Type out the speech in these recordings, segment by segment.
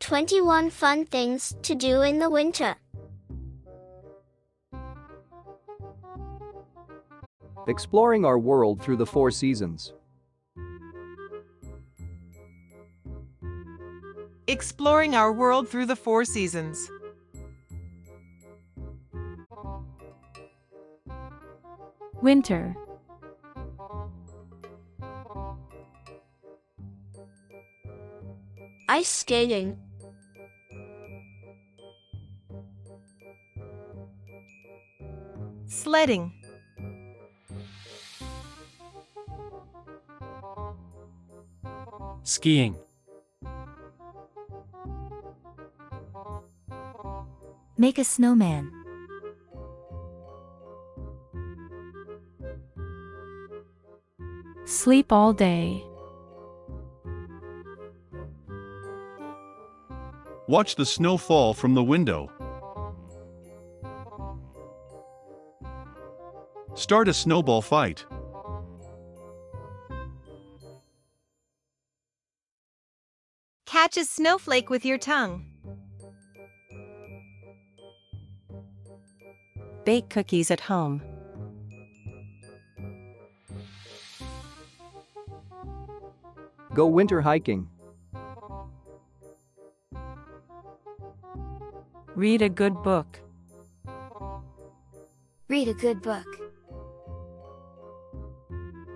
21 fun things to do in the winter. Exploring our world through the four seasons. Exploring our world through the four seasons. Winter. Ice skating. Sledding. Skiing. Make a snowman. Sleep all day. Watch the snow fall from the window. Start a snowball fight. Catch a snowflake with your tongue. Bake cookies at home. Go winter hiking. Read a good book. Read a good book.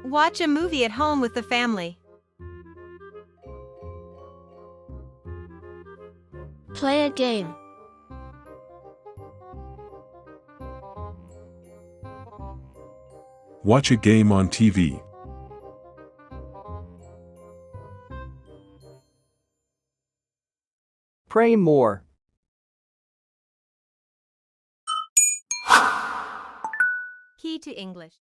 Watch a movie at home with the family. Play a game. Watch a game on TV. Pray more. Key to English.